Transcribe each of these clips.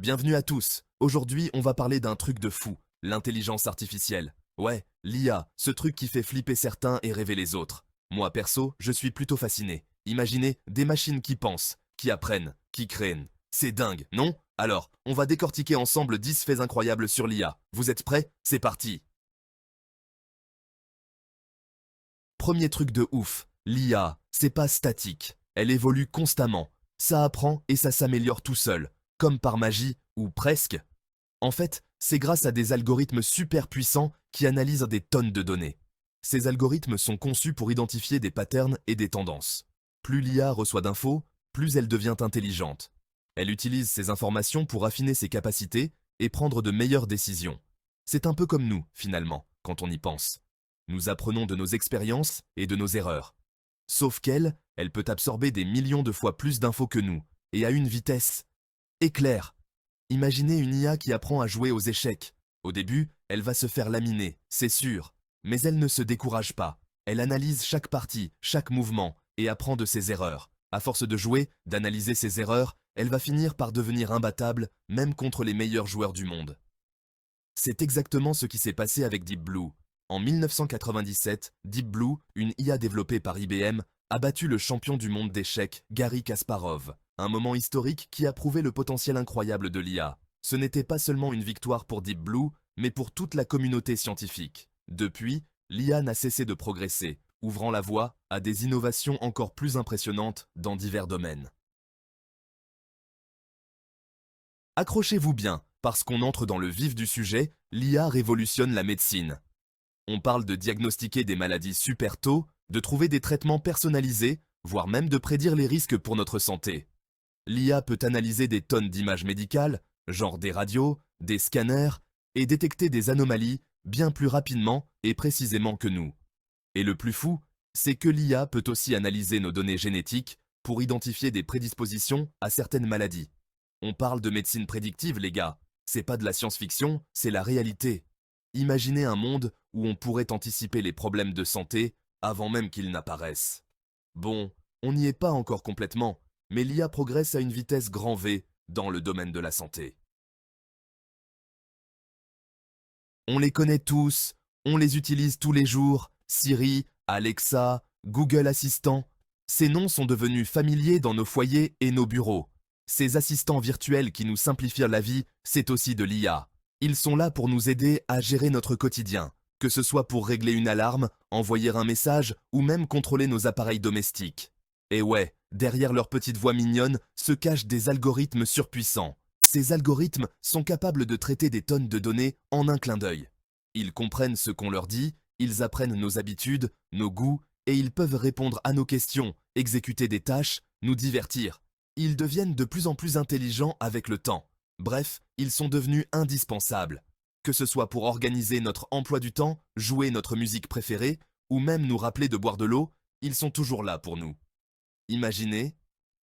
bienvenue à tous. Aujourd'hui, on va parler d'un truc de fou, l'intelligence artificielle. Ouais, l'IA, ce truc qui fait flipper certains et rêver les autres. Moi, perso, je suis plutôt fasciné. Imaginez des machines qui pensent, qui apprennent, qui créent. C'est dingue, non? Alors, on va décortiquer ensemble 10 faits incroyables sur l'IA. Vous êtes prêts? C'est parti! Premier truc de ouf, l'IA, c'est pas statique. Elle évolue constamment. Ça apprend et ça s'améliore tout seul, comme par magie, ou presque. En fait, c'est grâce à des algorithmes super puissants qui analysent des tonnes de données. Ces algorithmes sont conçus pour identifier des patterns et des tendances. Plus l'IA reçoit d'infos, plus elle devient intelligente. Elle utilise ces informations pour affiner ses capacités et prendre de meilleures décisions. C'est un peu comme nous, finalement, quand on y pense. Nous apprenons de nos expériences et de nos erreurs. Sauf qu'elle, elle peut absorber des millions de fois plus d'infos que nous, et à une vitesse éclair. Imaginez une IA qui apprend à jouer aux échecs. Au début, elle va se faire laminer, c'est sûr. Mais elle ne se décourage pas. Elle analyse chaque partie, chaque mouvement, et apprend de ses erreurs. À force de jouer, d'analyser ses erreurs, elle va finir par devenir imbattable, même contre les meilleurs joueurs du monde. C'est exactement ce qui s'est passé avec Deep Blue. En 1997, Deep Blue, une IA développée par IBM, a battu le champion du monde d'échecs, Garry Kasparov. Un moment historique qui a prouvé le potentiel incroyable de l'IA. Ce n'était pas seulement une victoire pour Deep Blue, mais pour toute la communauté scientifique. Depuis, l'IA n'a cessé de progresser, ouvrant la voie à des innovations encore plus impressionnantes dans divers domaines. Accrochez-vous bien, parce qu'on entre dans le vif du sujet, l'IA révolutionne la médecine. On parle de diagnostiquer des maladies super tôt, de trouver des traitements personnalisés, voire même de prédire les risques pour notre santé. L'IA peut analyser des tonnes d'images médicales, genre des radios, des scanners, et détecter des anomalies bien plus rapidement et précisément que nous. Et le plus fou, c'est que l'IA peut aussi analyser nos données génétiques pour identifier des prédispositions à certaines maladies. On parle de médecine prédictive, les gars. C'est pas de la science-fiction, c'est la réalité. Imaginez un monde où on pourrait anticiper les problèmes de santé avant même qu'ils n'apparaissent. Bon, on n'y est pas encore complètement, mais l'IA progresse à une vitesse grand V dans le domaine de la santé. On les connaît tous, on les utilise tous les jours, Siri, Alexa, Google Assistant. Ces noms sont devenus familiers dans nos foyers et nos bureaux. Ces assistants virtuels qui nous simplifient la vie, c'est aussi de l'IA. Ils sont là pour nous aider à gérer notre quotidien, que ce soit pour régler une alarme, envoyer un message ou même contrôler nos appareils domestiques. Et ouais, derrière leur petite voix mignonne se cachent des algorithmes surpuissants. Ces algorithmes sont capables de traiter des tonnes de données en un clin d'œil. Ils comprennent ce qu'on leur dit, ils apprennent nos habitudes, nos goûts, et ils peuvent répondre à nos questions, exécuter des tâches, nous divertir. Ils deviennent de plus en plus intelligents avec le temps. Bref, ils sont devenus indispensables. Que ce soit pour organiser notre emploi du temps, jouer notre musique préférée, ou même nous rappeler de boire de l'eau, ils sont toujours là pour nous. Imaginez,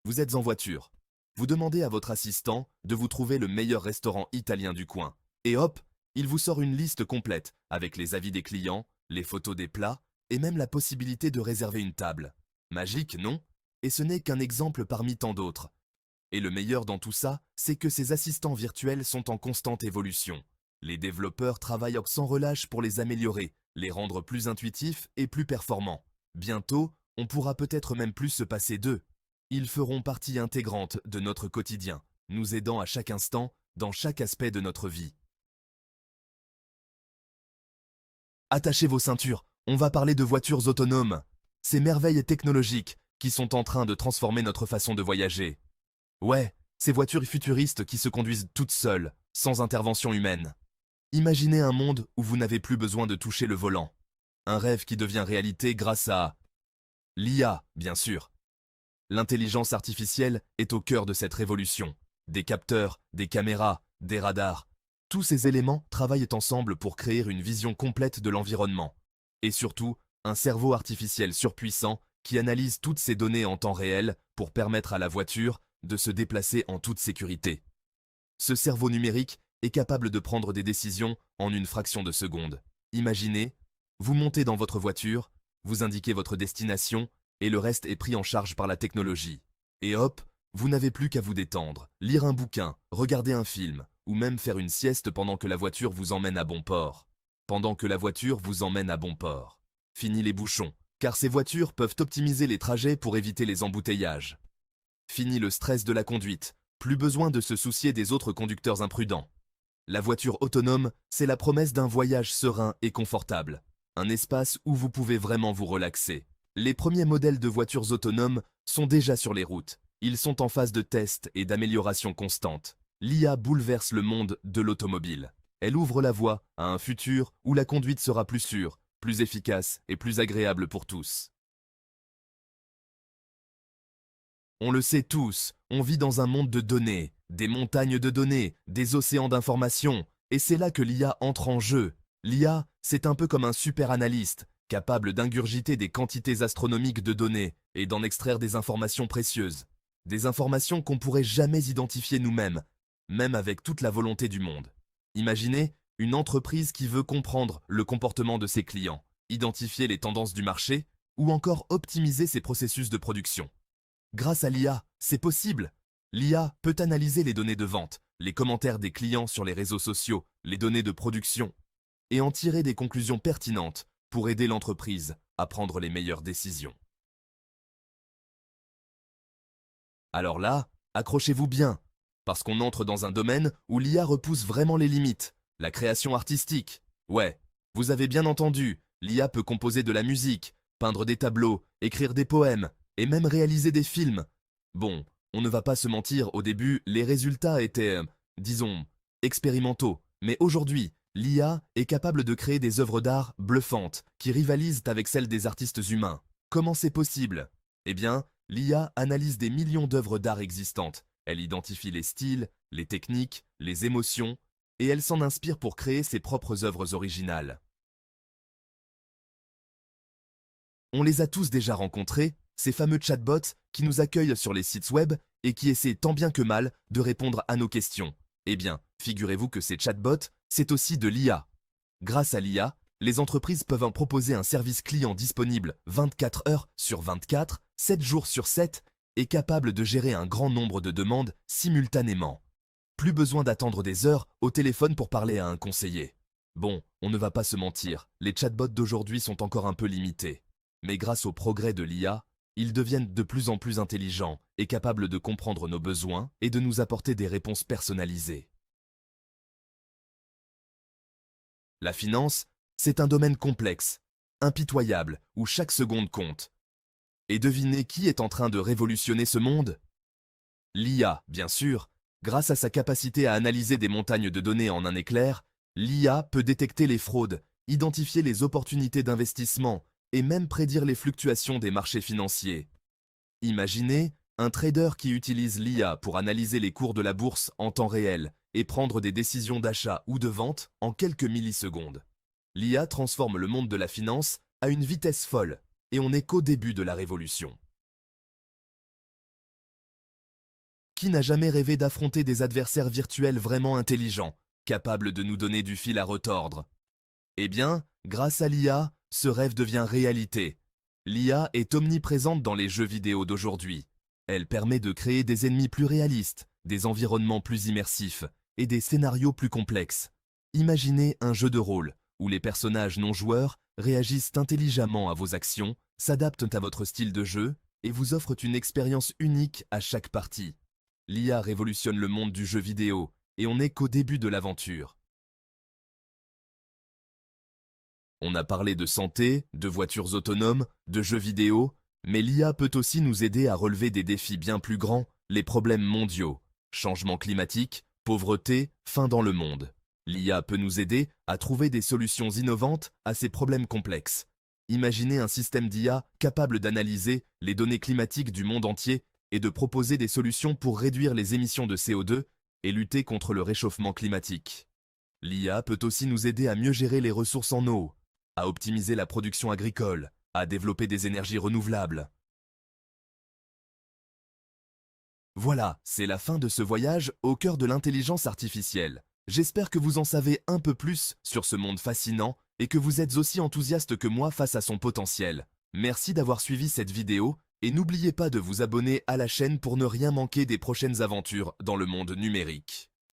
vous êtes en voiture. Vous demandez à votre assistant de vous trouver le meilleur restaurant italien du coin. Et hop, il vous sort une liste complète avec les avis des clients, les photos des plats et même la possibilité de réserver une table. Magique, non? Et ce n'est qu'un exemple parmi tant d'autres. Et le meilleur dans tout ça, c'est que ces assistants virtuels sont en constante évolution. Les développeurs travaillent sans relâche pour les améliorer, les rendre plus intuitifs et plus performants. Bientôt, on pourra peut-être même plus se passer d'eux. Ils feront partie intégrante de notre quotidien, nous aidant à chaque instant, dans chaque aspect de notre vie. Attachez vos ceintures, on va parler de voitures autonomes. Ces merveilles technologiques qui sont en train de transformer notre façon de voyager. Ouais, ces voitures futuristes qui se conduisent toutes seules, sans intervention humaine. Imaginez un monde où vous n'avez plus besoin de toucher le volant. Un rêve qui devient réalité grâce à l'IA, bien sûr. L'intelligence artificielle est au cœur de cette révolution. Des capteurs, des caméras, des radars. Tous ces éléments travaillent ensemble pour créer une vision complète de l'environnement. Et surtout, un cerveau artificiel surpuissant qui analyse toutes ces données en temps réel pour permettre à la voiture de se déplacer en toute sécurité. Ce cerveau numérique est capable de prendre des décisions en une fraction de seconde. Imaginez, vous montez dans votre voiture, vous indiquez votre destination et le reste est pris en charge par la technologie. Et hop, Vous n'avez plus qu'à vous détendre, lire un bouquin, regarder un film, ou même faire une sieste pendant que la voiture vous emmène à bon port. Pendant que la voiture vous emmène à bon port. Fini les bouchons, car ces voitures peuvent optimiser les trajets pour éviter les embouteillages. Fini le stress de la conduite, plus besoin de se soucier des autres conducteurs imprudents. La voiture autonome, c'est la promesse d'un voyage serein et confortable. Un espace où vous pouvez vraiment vous relaxer. Les premiers modèles de voitures autonomes sont déjà sur les routes. Ils sont en phase de test et d'amélioration constante. L'IA bouleverse le monde de l'automobile. Elle ouvre la voie à un futur où la conduite sera plus sûre, plus efficace et plus agréable pour tous. On le sait tous, on vit dans un monde de données, des montagnes de données, des océans d'informations, et c'est là que l'IA entre en jeu. L'IA, c'est un peu comme un super analyste, capable d'ingurgiter des quantités astronomiques de données et d'en extraire des informations précieuses. Des informations qu'on pourrait jamais identifier nous-mêmes, même avec toute la volonté du monde. Imaginez une entreprise qui veut comprendre le comportement de ses clients, identifier les tendances du marché ou encore optimiser ses processus de production. Grâce à l'IA, c'est possible. L'IA peut analyser les données de vente, les commentaires des clients sur les réseaux sociaux, les données de production, et en tirer des conclusions pertinentes pour aider l'entreprise à prendre les meilleures décisions. Alors là, accrochez-vous bien, parce qu'on entre dans un domaine où l'IA repousse vraiment les limites, la création artistique. Ouais, vous avez bien entendu, l'IA peut composer de la musique, peindre des tableaux, écrire des poèmes, et même réaliser des films. Bon, on ne va pas se mentir, au début, les résultats étaient, disons, expérimentaux. Mais aujourd'hui, l'IA est capable de créer des œuvres d'art bluffantes qui rivalisent avec celles des artistes humains. Comment c'est possible? Eh bien, l'IA analyse des millions d'œuvres d'art existantes. Elle identifie les styles, les techniques, les émotions, et elle s'en inspire pour créer ses propres œuvres originales. On les a tous déjà rencontrés, ces fameux chatbots qui nous accueillent sur les sites web et qui essaient tant bien que mal de répondre à nos questions. Eh bien, figurez-vous que ces chatbots, c'est aussi de l'IA. Grâce à l'IA, les entreprises peuvent en proposer un service client disponible 24 heures sur 24, 7 jours sur 7, et capable de gérer un grand nombre de demandes simultanément. Plus besoin d'attendre des heures au téléphone pour parler à un conseiller. Bon, on ne va pas se mentir, les chatbots d'aujourd'hui sont encore un peu limités. Mais grâce au progrès de l'IA, ils deviennent de plus en plus intelligents et capables de comprendre nos besoins et de nous apporter des réponses personnalisées. La finance, c'est un domaine complexe, impitoyable, où chaque seconde compte. Et devinez qui est en train de révolutionner ce monde? L'IA, bien sûr. Grâce à sa capacité à analyser des montagnes de données en un éclair, l'IA peut détecter les fraudes, identifier les opportunités d'investissement et même prédire les fluctuations des marchés financiers. Imaginez un trader qui utilise l'IA pour analyser les cours de la bourse en temps réel et prendre des décisions d'achat ou de vente en quelques millisecondes. L'IA transforme le monde de la finance à une vitesse folle, et on n'est qu'au début de la révolution. Qui n'a jamais rêvé d'affronter des adversaires virtuels vraiment intelligents, capables de nous donner du fil à retordre? Eh bien, grâce à l'IA, ce rêve devient réalité. L'IA est omniprésente dans les jeux vidéo d'aujourd'hui. Elle permet de créer des ennemis plus réalistes, des environnements plus immersifs et des scénarios plus complexes. Imaginez un jeu de rôle où les personnages non joueurs réagissent intelligemment à vos actions, s'adaptent à votre style de jeu et vous offrent une expérience unique à chaque partie. L'IA révolutionne le monde du jeu vidéo et on n'est qu'au début de l'aventure. On a parlé de santé, de voitures autonomes, de jeux vidéo, mais l'IA peut aussi nous aider à relever des défis bien plus grands, les problèmes mondiaux, changement climatique, pauvreté, faim dans le monde. L'IA peut nous aider à trouver des solutions innovantes à ces problèmes complexes. Imaginez un système d'IA capable d'analyser les données climatiques du monde entier et de proposer des solutions pour réduire les émissions de CO2 et lutter contre le réchauffement climatique. L'IA peut aussi nous aider à mieux gérer les ressources en eau, à optimiser la production agricole, à développer des énergies renouvelables. Voilà, c'est la fin de ce voyage au cœur de l'intelligence artificielle. J'espère que vous en savez un peu plus sur ce monde fascinant et que vous êtes aussi enthousiaste que moi face à son potentiel. Merci d'avoir suivi cette vidéo et n'oubliez pas de vous abonner à la chaîne pour ne rien manquer des prochaines aventures dans le monde numérique.